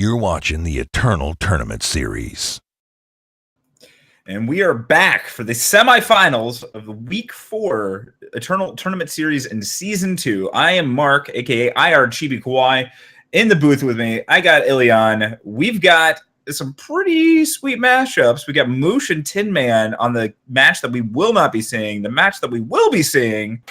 You're watching the Eternal Tournament Series. And we are back for the semifinals of the Week 4 Eternal Tournament Series in Season 2. I am Mark, a.k.a. aReNGee. In the booth with me, I got Ilyon. We've got some pretty sweet mashups. We got Moosh and Tin Man on the match that we will not be seeing. The match that we will be seeing,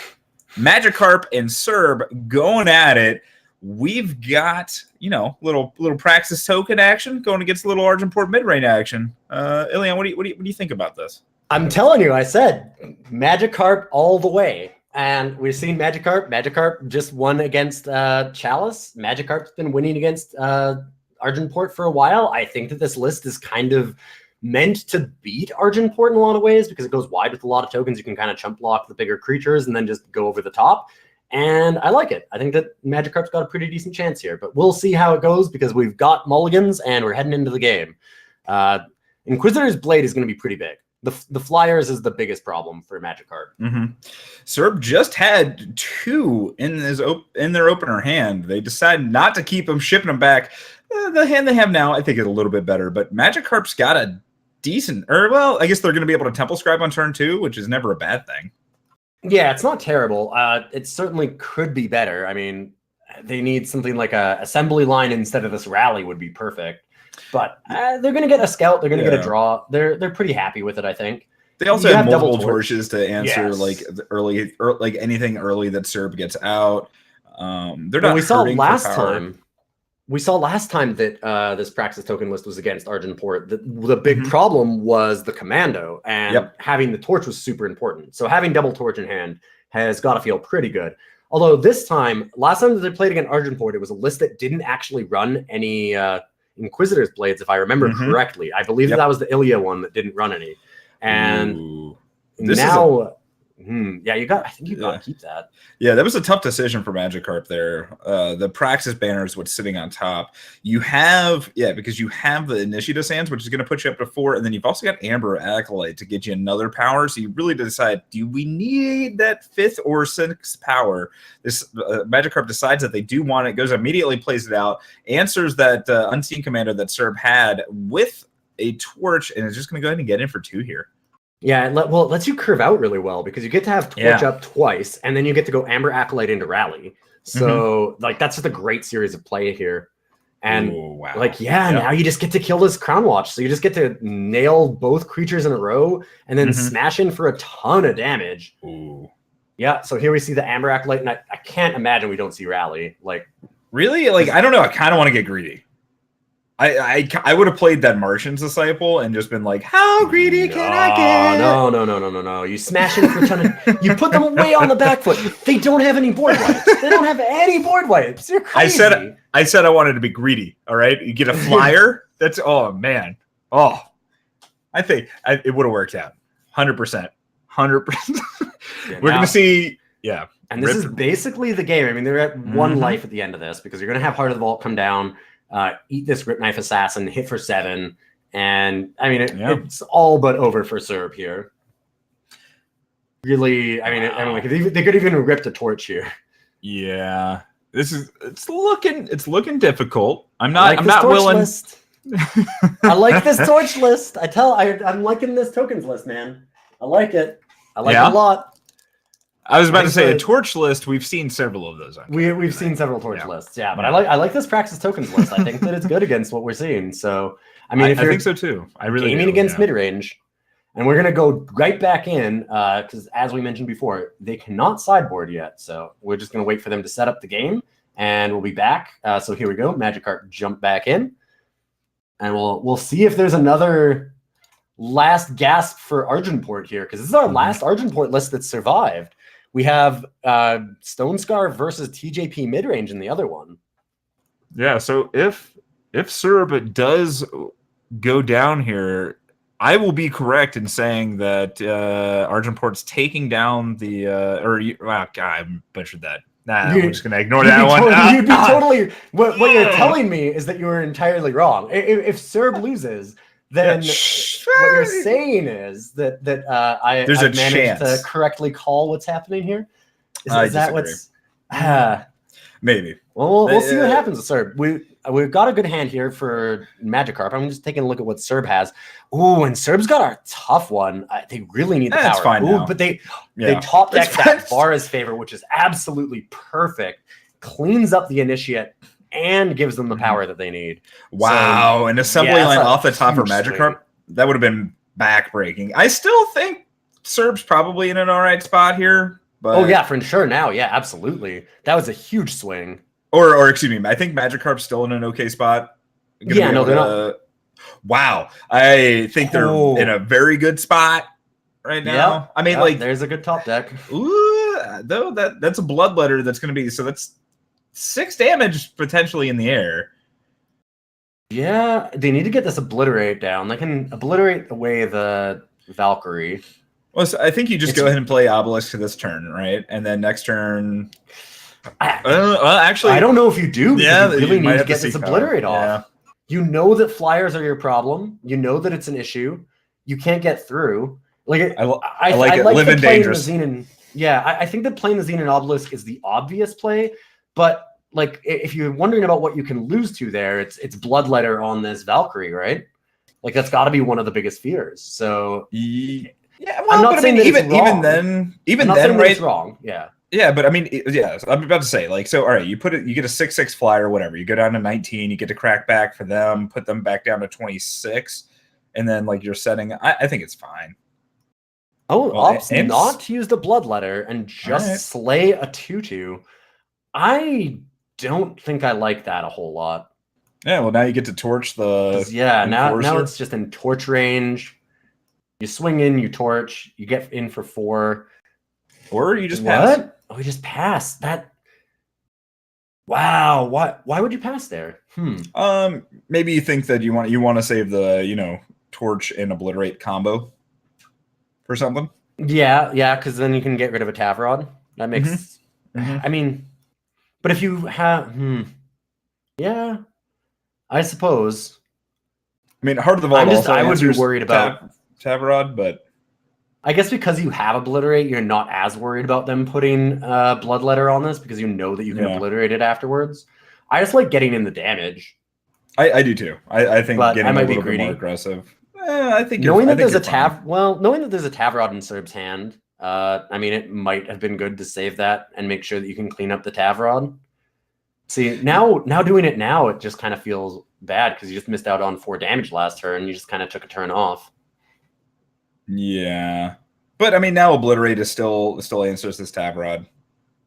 Magikarp and Serb going at it. We've got, little Praxis token action going against a little Argenport mid-range action. Ilyon, what do you think about this? I'm telling you, I said Magikarp all the way. And we've seen Magikarp. Magikarp just won against Chalice. Magikarp's been winning against Argenport for a while. I think that this list is kind of meant to beat Argenport in a lot of ways because it goes wide with a lot of tokens. You can kind of chump block the bigger creatures and then just go over the top. And I like it. I think that Magikarp's got a pretty decent chance here, but we'll see how it goes because we've got mulligans and we're heading into the game. Inquisitor's Blade is going to be pretty big. The Flyers is the biggest problem for Magikarp. Mm-hmm. Serb just had 2 in their opener hand. They decided not to keep them, shipping them back. The hand they have now, I think, is a little bit better, but Magikarp's got a decent, I guess they're going to be able to Temple Scribe on turn 2, which is never a bad thing. Yeah, it's not terrible. It certainly could be better. I mean, they need something like a assembly line instead of this rally would be perfect. But they're going to get a scout. They're going to get a draw. They're pretty happy with it, I think. They also have multiple torches to answer like early, like anything early that Serb gets out. They're not. We saw last time that this Praxis token list was against Argenport. The big problem was the commando, and having the torch was super important. So having double torch in hand has got to feel pretty good. Although last time that they played against Argenport, it was a list that didn't actually run any Inquisitor's Blades, if I remember correctly. I believe that was the Ilya one that didn't run any. And now... I think you got to keep that. Yeah, that was a tough decision for Magikarp there. The Praxis banner is what's sitting on top. You have, because you have the Initiative Sands, which is going to put you up to 4, and then you've also got Amber Acolyte to get you another power. So you really decide, do we need that 5th or 6th power? This Magikarp decides that they do want it, goes immediately, plays it out, answers that Unseen Commander that Serb had with a torch, and is just going to go ahead and get in for 2 here. Yeah, it lets you curve out really well because you get to have Torch up twice, and then you get to go Amber Acolyte into Rally. So, that's just a great series of play here. And, now you just get to kill this Crown Watch. So you just get to nail both creatures in a row and then smash in for a ton of damage. Ooh. Yeah, so here we see the Amber Acolyte, and I can't imagine we don't see Rally. Really? I don't know. I kind of want to get greedy. I would have played that Martian's Disciple and just been like, how greedy can I get? No. You smash in for a ton of... You put them way on the back foot. They don't have any board wipes. They don't have any board wipes. You're crazy. I said I wanted to be greedy, all right? You get a flyer. That's, oh, man. Oh, I think it would have worked out. 100%. 100%. We're going to see, And this is basically the game. I mean, they're at 1 life at the end of this because you're going to have Heart of the Vault come down, eat this Grip Knife Assassin, hit for 7, and I mean it's all but over for Serb here. Really, they could even rip the torch here. Yeah, it's looking difficult. I'm not willing. I like this torch list. I'm liking this tokens list, man. I like it. I like it a lot. I was about to say a torch list. We've seen several of those. We've seen several torch lists, but I like this Praxis tokens list. I think that it's good against what we're seeing. So I mean, I think so too. I really aiming against mid range, and we're gonna go right back in because as we mentioned before, they cannot sideboard yet. So we're just gonna wait for them to set up the game, and we'll be back. So here we go. Magikarp jump back in, and we'll see if there's another last gasp for Argenport here because this is our last Argenport list that survived. We have Stone Scar versus TJP midrange in the other one. Yeah, so if Serb does go down here, I will be correct in saying that Argenport's taking down the I butchered that. I'm just gonna ignore that one. You'd be totally. What you're telling me is that you were entirely wrong. If Serb loses, then what you're saying is that I've managed to correctly call what's happening here. Is that what's... Maybe. Well, we'll see what happens with Serb. we've got a good hand here for Magikarp. I'm just taking a look at what Serb has. Ooh, and Serb's got a tough one. They really need the power. It's fine now. But they top deck that Vara's favor, which is absolutely perfect. Cleans up the initiate and gives them the power that they need. Wow, So, an assembly line off the top for Magikarp, that would have been backbreaking. I still think Serb's probably in an all right spot here. But... Oh, yeah, for sure now. Yeah, absolutely. That was a huge swing. Or excuse me, I think Magikarp's still in an okay spot. Yeah, no, they're not. Wow, I think they're in a very good spot right now. I mean, like, there's a good top deck. Ooh, though that's a Bloodletter that's going to be, so that's 6 damage potentially in the air. Yeah, they need to get this Obliterate down. They can obliterate away the Valkyrie. Well, so I think you just go ahead and play Obelisk to this turn, right? And then next turn... actually, I don't know if you do. Because you really need to get this Obliterate off. Yeah. You know that flyers are your problem. You know that it's an issue. You can't get through. Like I like it. Living dangerous. I think that playing the Xenon Obelisk is the obvious play. But like, if you're wondering about what you can lose to there, it's Bloodletter on this Valkyrie, right? Like that's got to be one of the biggest fears. So yeah, well, I'm not saying that even then, right? It's wrong. Yeah. Yeah, but I mean, yeah, I'm about to say, like, so, all right, you get a 6/6 flyer, whatever. You go down to 19, you get to crack back for them, put them back down to 26, and then, like, you're setting, I think it's fine. Oh, opts not to use the Bloodletter and just slay a 2/2. I don't think I like that a whole lot. Yeah, well, now you get to torch the now it's just in torch range. You swing in, you torch, you get in for 4. Or you just pass. What? Oh, we just passed that. Wow. Why would you pass there? Maybe you think that you want to save the torch and obliterate combo for something. Yeah, because then you can get rid of a Tavrod. That makes. I mean, but if you have, yeah, I suppose. I mean, Heart of the Vault. I would be worried about Tavrod, but. I guess because you have Obliterate, you're not as worried about them putting Bloodletter on this because you know that you can obliterate it afterwards. I just like getting in the damage. I do too. I think but getting a little bit more aggressive. I think knowing that there's a Tavrod in Serb's hand, I mean, it might have been good to save that and make sure that you can clean up the Tavrod. See, now doing it now, it just kind of feels bad because you just missed out on 4 damage last turn. You just kind of took a turn off. Yeah, but I mean, now Obliterate is still answers this Tavrod.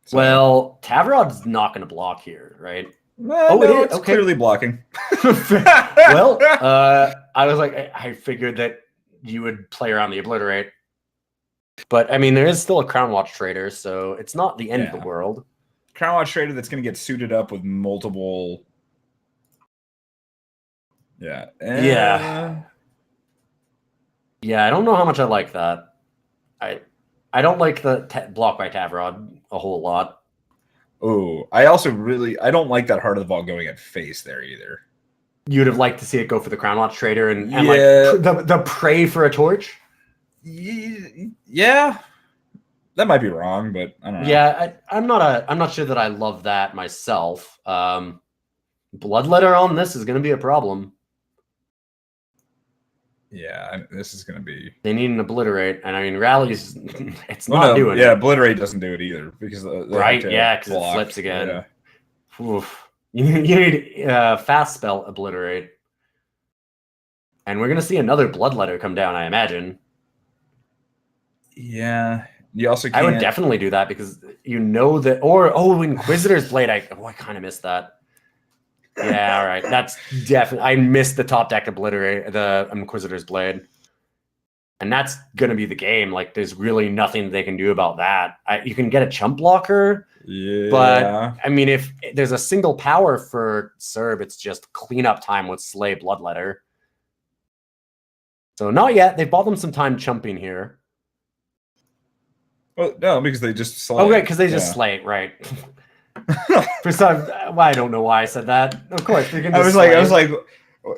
So. Well, Tavrod's not going to block here, right? It's clearly blocking. Well, I was like, I figured that you would play around the Obliterate, but I mean, there is still a Crown Watch Trader, so it's not the end of the world. Crown Watch Trader that's going to get suited up with multiple. Yeah. Yeah, I don't know how much I like that. I don't like the block by Tavrod a whole lot. Oh, I don't like that Heart of the Vault going at face there either. You'd have liked to see it go for the Crown Watch Trader and like the prey for a torch? Yeah. That might be wrong, but I don't know. Yeah, I'm not sure that I love that myself. Bloodletter on this is going to be a problem. Yeah, this is going to be... They need an Obliterate, and I mean, Rally's... It's not doing it. Yeah, Obliterate doesn't do it either, because... Right, yeah, because it flips again. Yeah. Oof. You need fast spell Obliterate. And we're going to see another Bloodletter come down, I imagine. Yeah, you also can't... I would definitely do that, because you know that... Inquisitor's Blade, I kind of missed that. Yeah, all right. That's definitely... I missed the top deck Obliterate, the Inquisitor's Blade. And that's going to be the game. Like, there's really nothing they can do about that. You can get a chump blocker, but, I mean, if there's a single power for Serb, it's just cleanup time with Slay Bloodletter. So, not yet. They bought them some time chumping here. Well, no, because they just slay. Oh, right, because they just slay, right. For some, I don't know why I said that. Of course, they're gonna. I was like,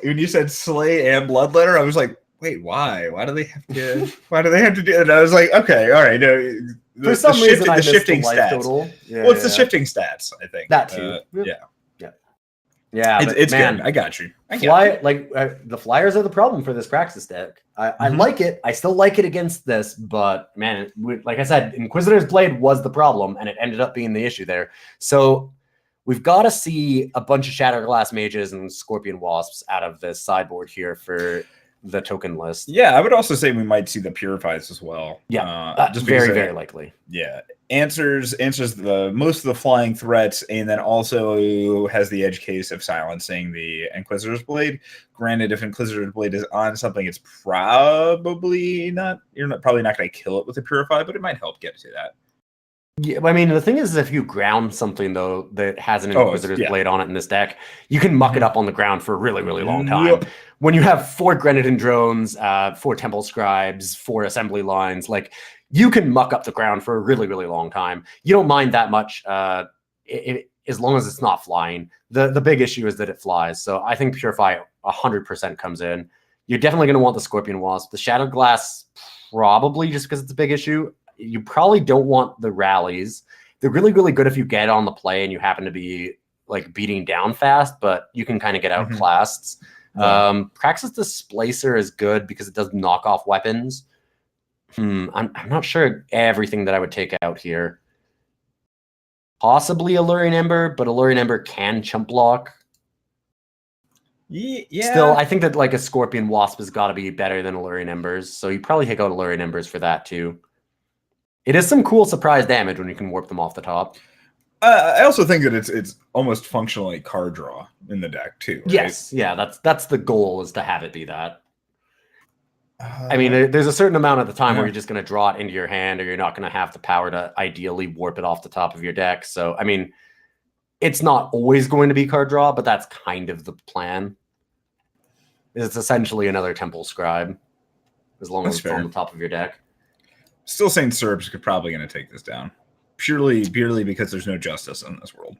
when you said Slay and Bloodletter, I was like, wait, why? Why do they have to? Why do they have to do it? And I was like, okay, all right. No, for some reason, I the shifting the stats. total. Yeah, well, it's the shifting stats, I think. That too. Yeah. Yeah, it's man, good. I got you. The flyers are the problem for this Praxis deck. I like it. I still like it against this, but man, like I said, Inquisitor's Blade was the problem, and it ended up being the issue there. So we've got to see a bunch of Shatterglass Mages and Scorpion Wasps out of this sideboard here for the token list. Yeah, I would also say we might see the Purifies as well. Yeah, just very, very likely. Yeah, answers the most of the flying threats, and then also has the edge case of silencing the Inquisitor's Blade. Granted, if Inquisitor's Blade is on something, it's probably not. Probably not going to kill it with the Purify, but it might help get to that. Yeah, I mean, the thing is, if you ground something, though, that has an Inquisitor's Blade on it in this deck, you can muck it up on the ground for a really, really long time. Yep. When you have 4 Grenadin Drones, 4 Temple Scribes, 4 Assembly Lines, like, you can muck up the ground for a really, really long time. You don't mind that much as long as it's not flying. The big issue is that it flies. So I think Purify 100% comes in. You're definitely going to want the Scorpion Wasp. The Shadowglass, probably, just because it's a big issue. You probably don't want the rallies. They're really, really good if you get on the play and you happen to be like beating down fast, but you can kind of get outclassed. Praxis Displacer is good because it does knock off weapons. I'm not sure everything that I would take out here. Possibly Alluring Ember, but Alluring Ember can chump block. Yeah. Still, I think that like a Scorpion Wasp has got to be better than Alluring Embers, so you probably take out Alluring Embers for that too. It is some cool surprise damage when you can warp them off the top. I also think that it's almost functionally card draw in the deck too. Right? Yes, yeah, that's the goal, is to have it be that. I mean, there's a certain amount of the time where you're just going to draw it into your hand, or you're not going to have the power to ideally warp it off the top of your deck. So, I mean, it's not always going to be card draw, but that's kind of the plan. It's essentially another Temple Scribe, as long as it's on the top of your deck. Still saying Serbs are probably going to take this down. Purely because there's no justice in this world.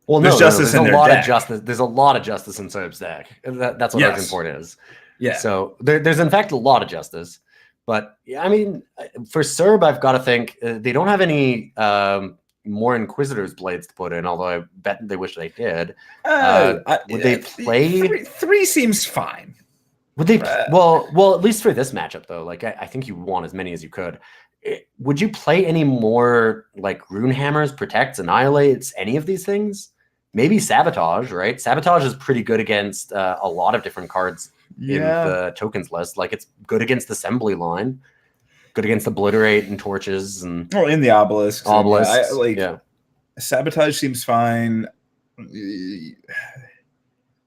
Well, there's justice in their deck. There's a lot of justice in Serb's deck. That's what Argent Port is. Yeah. So there's in fact a lot of justice. But I mean, for Serb, I've got to think they don't have any more Inquisitor's Blades to put in, although I bet they wish they did. Would they play? Three seems fine. Would they? Well, at least for this matchup, though, like I think you want as many as you could. Would you play any more like Rune Hammers, Protects, Annihilates, any of these things? Maybe Sabotage, right? Sabotage is pretty good against a lot of different cards in the tokens list. Like, it's good against the Assembly Line, good against Obliterate and Torches, and in the Obelisks. Obelisks. Sabotage seems fine.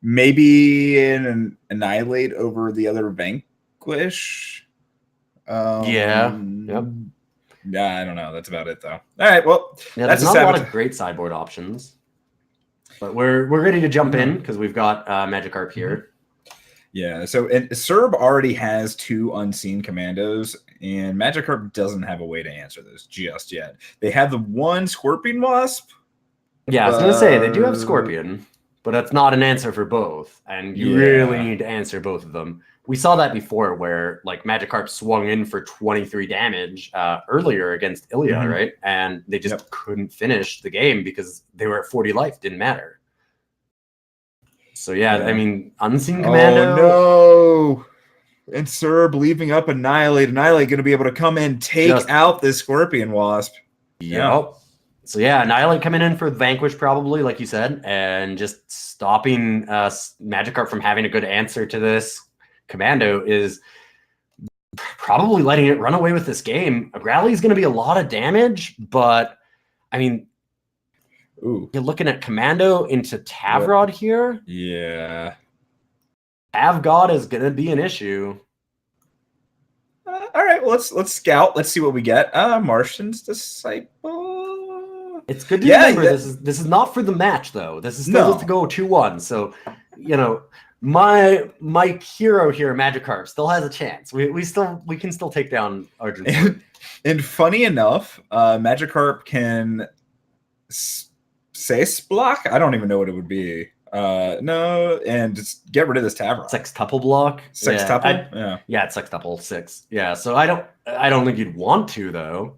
Maybe an Annihilate over the other Vanquish. Yeah, I don't know. That's about it, though. All right, well, that's not a lot of great sideboard options. But we're ready to jump in because we've got Magikarp here. Yeah, so Serb already has 2 Unseen Commandos, and Magikarp doesn't have a way to answer those just yet. They have the 1 Scorpion Wasp. Yeah, I was going to say, they do have Scorpion, but that's not an answer for both, and you really need to answer both of them. We saw that before where like Magikarp swung in for 23 damage earlier against Ilyon, right? And they just couldn't finish the game because they were at 40 life. Didn't matter. So I mean, Unseen Commando. Oh no! And Serb leaving up Annihilate. Annihilate going to be able to come in, take out this Scorpion Wasp. Yep. So Annihilate coming in for Vanquish probably, like you said, and just stopping Magikarp from having a good answer to this Commando is probably letting it run away with this game. A rally is going to be a lot of damage, but I mean, you're looking at Commando into Tavrod here. Yeah. Avgod is going to be an issue. All right, well, let's scout. Let's see what we get. Martian's Disciple. It's good to remember this is not for the match, though. This is still to go 2-1. So, my hero here, Magikarp, still has a chance. We can still take down Argent. And funny enough, Magikarp can Seis block. I don't even know what it would be. No, and just get rid of this Tavern. Sextuple block. Sextuple. It's Sextuple 6. Yeah, so I don't think you'd want to though.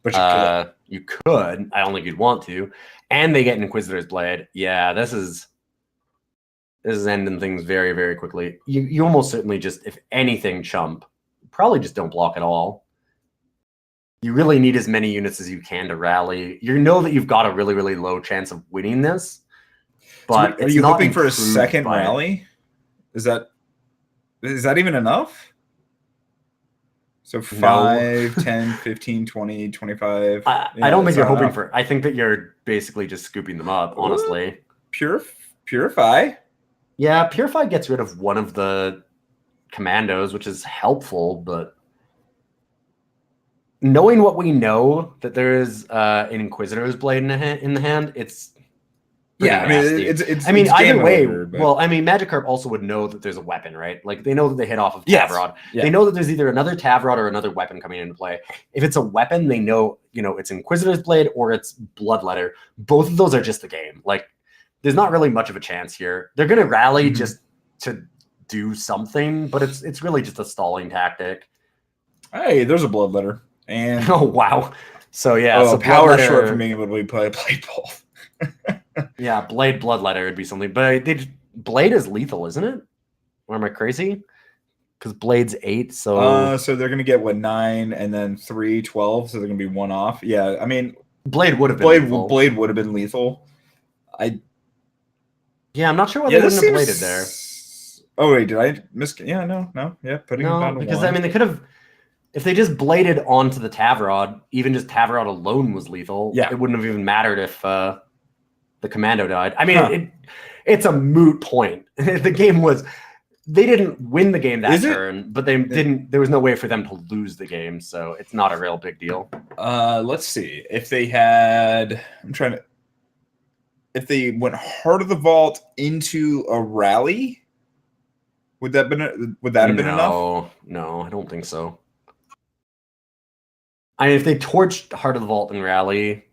But you could. You could. I don't think you'd want to. And they get an Inquisitor's Blade. Yeah, this is ending things very, very quickly. You almost certainly just, if anything, chump. Probably just don't block at all. You really need as many units as you can to rally. You know that you've got a really, really low chance of winning this. But so are you hoping for a second rally? Is that even enough? So 5, 10, 15, 20, 25. I don't think you're hoping for. I think that you're basically just scooping them up, honestly. Purify. Yeah, Purify gets rid of one of the commandos, which is helpful, but knowing what we know, that there is an Inquisitor's Blade in the hand, it's nasty. It's either way. Over, but... Well, Magikarp also would know that there's a weapon, right? Like they know that they hit off of Tavrod. Yeah. They know that there's either another Tavrod or another weapon coming into play. If it's a weapon, they know, it's Inquisitor's Blade or it's Bloodletter. Both of those are just the game. Like there's not really much of a chance here. They're gonna rally just to do something, but it's really just a stalling tactic. Hey, there's a Bloodletter. And oh wow. So yeah, so power short from being able to play both. Yeah, Blade Bloodletter would be something, but Blade is lethal, isn't it? Or am I crazy? Because Blade's 8, so they're gonna get 9 and then 3, 12, so they're gonna be 1 off. Yeah, I mean, Blade would have been lethal. Blade would have been lethal. Yeah, I'm not sure why they wouldn't have bladed there. Oh wait, did I miss? Yeah, no, yeah, putting it down to because 1. they could have. If they just bladed onto the Tavrod, even just Tavrod alone was lethal. Yeah, it wouldn't have even mattered if the commando died. I mean, it's a moot point. The game was. They didn't win the game that turn, but they didn't. There was no way for them to lose the game, so it's not a real big deal. Let's see if they had. I'm trying to. If they went Heart of the Vault into a rally, would that have been enough? No, I don't think so. I mean, if they torched Heart of the Vault and rally.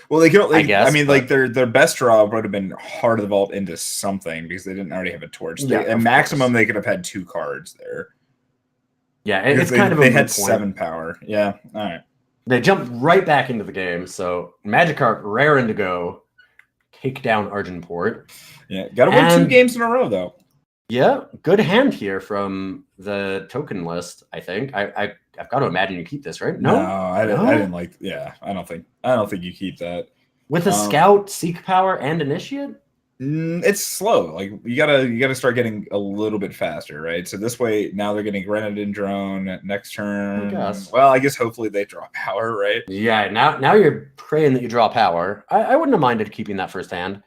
Well, they could. I guess. I mean, like their best draw would have been Heart of the Vault into something because they didn't already have a torch. And maximum, they could have had 2 cards there. Yeah, it's kind of they had 7 power. Yeah, all right. They jumped right back into the game. So Magikarp, raring to go, take down Argenport. Yeah, got to win 2 games in a row though. Yeah, good hand here from the token list. I think I've got to imagine you keep this, right? No, I didn't like. Yeah, I don't think you keep that with a Scout, Seek Power, and Initiate. It's slow. Like you gotta start getting a little bit faster, right? So this way, now they're getting Grenadin Drone next turn. Well, I guess hopefully they draw power, right? Yeah. Now you're praying that you draw power. I wouldn't have minded keeping that first hand.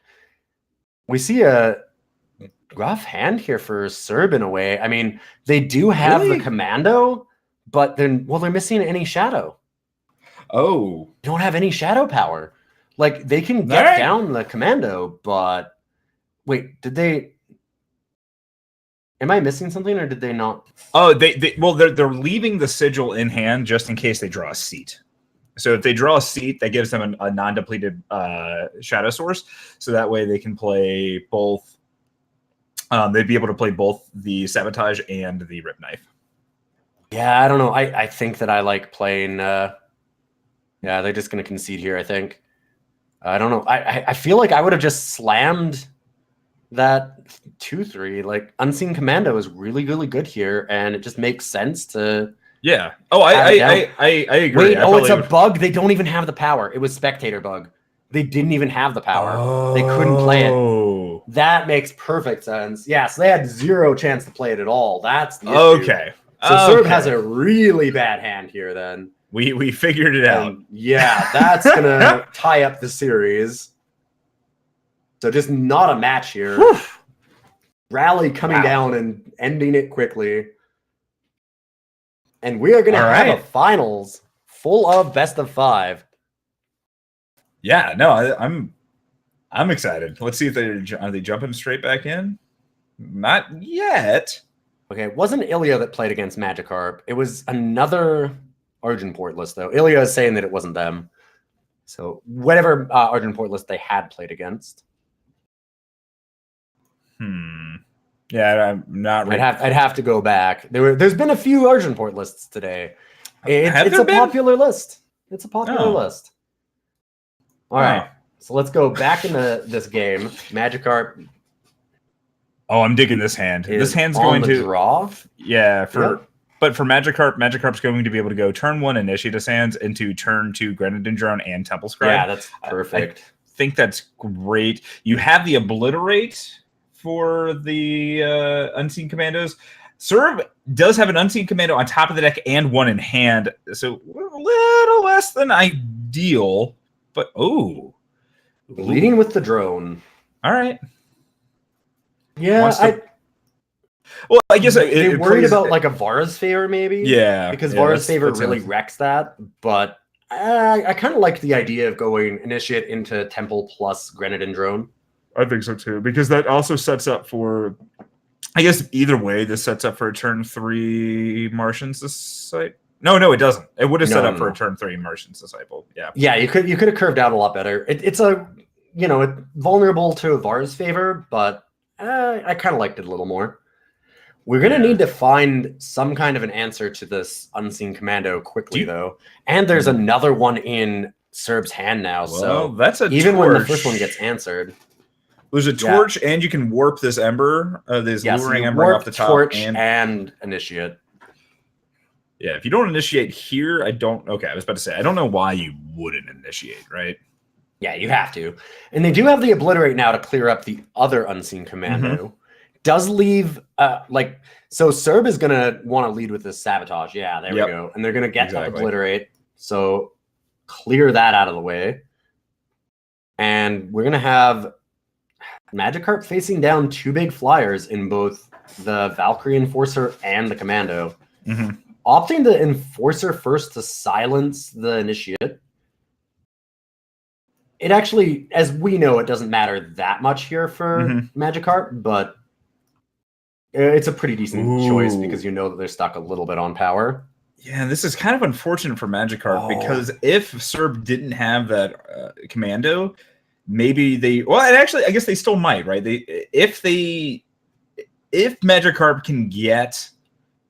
We see a rough hand here for Serb in a way. I mean, they do have the commando, but they're missing any shadow. Oh, they don't have any shadow power. Like they can get down the commando, but wait, did they? Am I missing something, or did they not? Oh, they're leaving the sigil in hand just in case they draw a seat. So if they draw a seat, that gives them a non-depleted shadow source. So that way they can play both. They'd be able to play both the Sabotage and the Rip Knife. Yeah, I don't know. I think that I like playing. Yeah, they're just going to concede here, I think. I don't know. I feel like I would have just slammed that 2/3. Like Unseen Commando is really, really good here, and it just makes sense to. Yeah. Oh, I agree. Wait, it's a bug. They don't even have the power. It was Spectator bug. They didn't even have the power. They couldn't play it. That makes perfect sense. Yeah, so they had 0 chance to play it at all. That's the issue. Okay. So Serb has a really bad hand here then. We figured it out. Yeah, that's going to tie up the series. So just not a match here. Whew. Rally coming down and ending it quickly. And we are going to have a finals full of best of 5. Yeah, no, I'm excited. Let's see if are they jumping straight back in? Not yet. Okay, it wasn't Ilya that played against Magikarp. It was another Argenport list, though. Ilya is saying that it wasn't them. So whatever Argenport list they had played against. Yeah, I'm not. I'd have to go back. There's been a few Argenport lists today. It's a popular list. It's a popular list. All right. So let's go back into this game. Magikarp. Oh, I'm digging this hand. This hand's going to draw. Yeah, but for Magikarp's going to be able to go turn 1 initiate his hands into turn 2 Grenadine and Temple Scribe. Yeah, that's perfect. I think that's great. You have the Obliterate for the Unseen Commandos. Serb does have an Unseen Commando on top of the deck and 1 in hand, so a little less than ideal. But leading with the drone. All right. Yeah, well, I guess they worried about like a Vara's Favor, maybe. Yeah, because Vara's Favor really wrecks that. But I kind of like the idea of going initiate into Temple plus Grenadine Drone. I think so too, because that also sets up for. I guess either way, this sets up for a turn 3 Martian's Disciple. No, it doesn't. It would have set up for a turn 3 Martian's Disciple. Yeah, you could have curved out a lot better. It's a vulnerable to a Vara's Favor, but I kind of liked it a little more. We're going to need to find some kind of an answer to this Unseen Commando quickly, though. And there's another one in Serb's hand now. Well, so that's even torch. When the first one gets answered. There's a torch, and you can warp this Ember, this luring Ember off the top. Torch and initiate. Yeah, if you don't initiate here, I was about to say, I don't know why you wouldn't initiate, right? Yeah, you have to. And they do have the Obliterate now to clear up the other Unseen Commando. Does leave, so Serb is going to want to lead with this Sabotage. Yeah, there we go. And they're going to get that Obliterate. So clear that out of the way. And we're going to have Magikarp facing down 2 big flyers in both the Valkyrie Enforcer and the Commando. Opting the Enforcer first to silence the Initiate. It actually, as we know, it doesn't matter that much here for Magikarp, but it's a pretty decent choice because you know that they're stuck a little bit on power. Yeah, this is kind of unfortunate for Magikarp because if Serb didn't have that Commando, maybe they. Well, and actually, I guess they still might, right? If Magikarp can get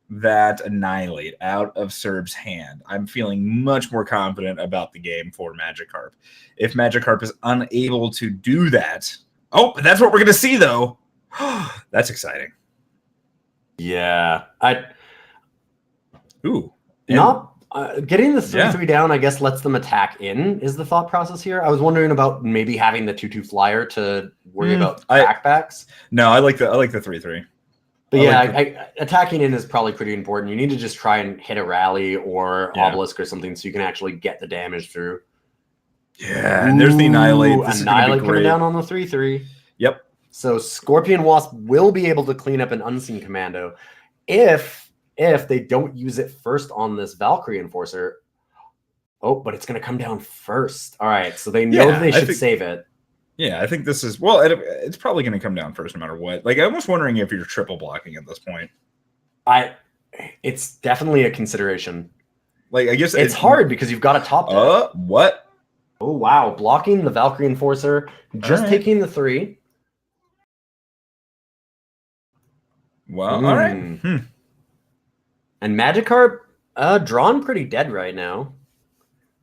that Annihilate out of Serb's hand, I'm feeling much more confident about the game for Magikarp. If Magikarp is unable to do that, that's what we're going to see, though. That's exciting. Yeah, getting the 3/3 down, I guess, lets them attack in, is the thought process here. I was wondering about maybe having the 2/2 flyer to worry about backbacks. No, I like the 3/3. But attacking in is probably pretty important. You need to just try and hit a rally or obelisk or something so you can actually get the damage through. Yeah, and there's the Annihilate. Annihilate coming down on the 3/3. Yep. So Scorpion Wasp will be able to clean up an Unseen Commando if they don't use it first on this Valkyrie Enforcer. But it's going to come down first. All right, so they know they should save it. Yeah, I think this is... Well, it's probably going to come down first no matter what. Like, I'm almost wondering if you're triple blocking at this point. It's definitely a consideration. Like, I guess... It's hard because you've got a top deck. What? Oh, wow. Blocking the Valkyrie Enforcer. Just taking the 3. Well, all right. And Magikarp, drawn pretty dead right now.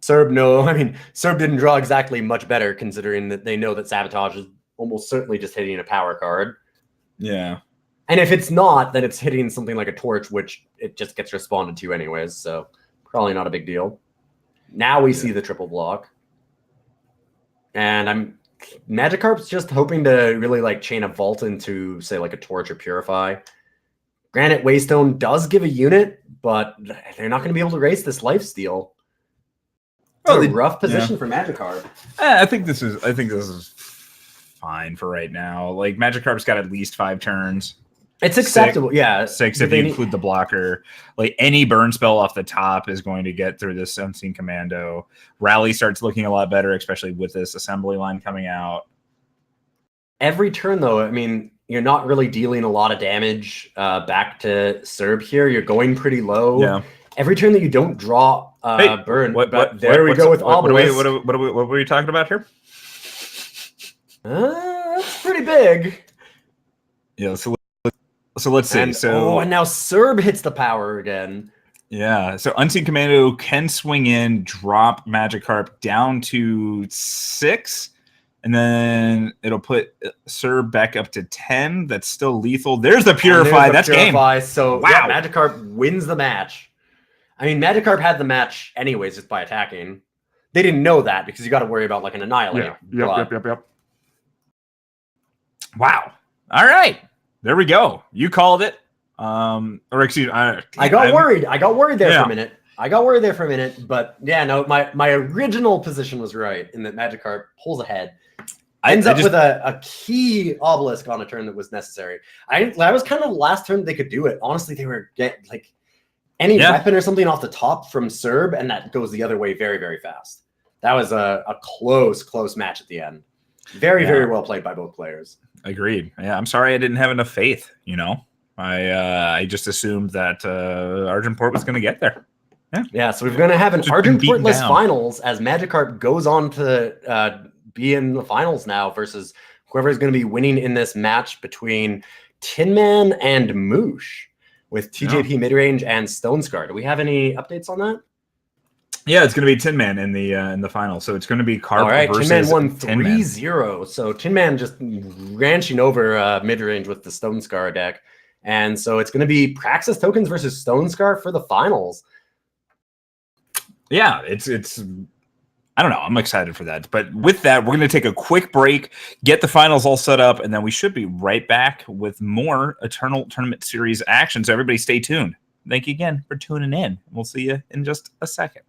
Serb didn't draw exactly much better considering that they know that Sabotage is almost certainly just hitting a power card. Yeah. And if it's not, then it's hitting something like a Torch, which it just gets responded to anyways, so probably not a big deal. Now we see the triple block. And Magikarp's just hoping to really chain a Vault into, say, like a Torch or Purify. Granite Waystone does give a unit, but they're not going to be able to race this lifesteal. It's a rough position for Magikarp. I think this is fine for right now. Like, Magikarp's got at least 5 turns. It's acceptable, 6 if you include the blocker. Like, any burn spell off the top is going to get through this Unseen Commando. Rally starts looking a lot better, especially with this assembly line coming out. Every turn, though, you're not really dealing a lot of damage back to Serb here. You're going pretty low. Yeah. Every turn that you don't draw burn. There we go with Obelisk. What were we talking about here? That's pretty big. Yeah, so let's see. And now Serb hits the power again. Yeah, so Unseen Commando can swing in, drop Magikarp down to 6, and then it'll put Sir back up to 10. That's still lethal. There's the Purify. That's Purify. game. So Wow. yeah, Magikarp wins the match. I mean, Magikarp had the match anyways just by attacking. They didn't know that because you got to worry about like an Annihilate. Yep. Wow. All right. There we go. You called it. Or excuse me, I got worried. I got worried there for a minute. But yeah, no, my original position was right in that Magikarp pulls ahead. Ends up with a key obelisk on a turn that was necessary. That was kind of the last turn they could do it. Honestly, they were getting like any weapon or something off the top from Serb, and that goes the other way very, very fast. That was a close match at the end. Very, very well played by both players. Agreed. Yeah, I'm sorry I didn't have enough faith, I just assumed that Argenport was going to get there. Yeah, so we're going to have an Argenportless finals as Magikarp goes on to be in the finals now versus whoever is going to be winning in this match between Tin Man and Moosh with TJP Midrange and Stone Scar. Do we have any updates on that? Yeah, it's going to be Tin Man in the final. So it's going to be Carp versus Tin Man won 3-0. So Tin Man just ranching over Midrange with the Stone Scar deck. And so it's going to be Praxis Tokens versus Stone Scar for the finals. Yeah, it's I don't know. I'm excited for that. But with that, we're going to take a quick break, get the finals all set up, and then we should be right back with more Eternal Tournament Series action. So everybody stay tuned. Thank you again for tuning in. We'll see you in just a second.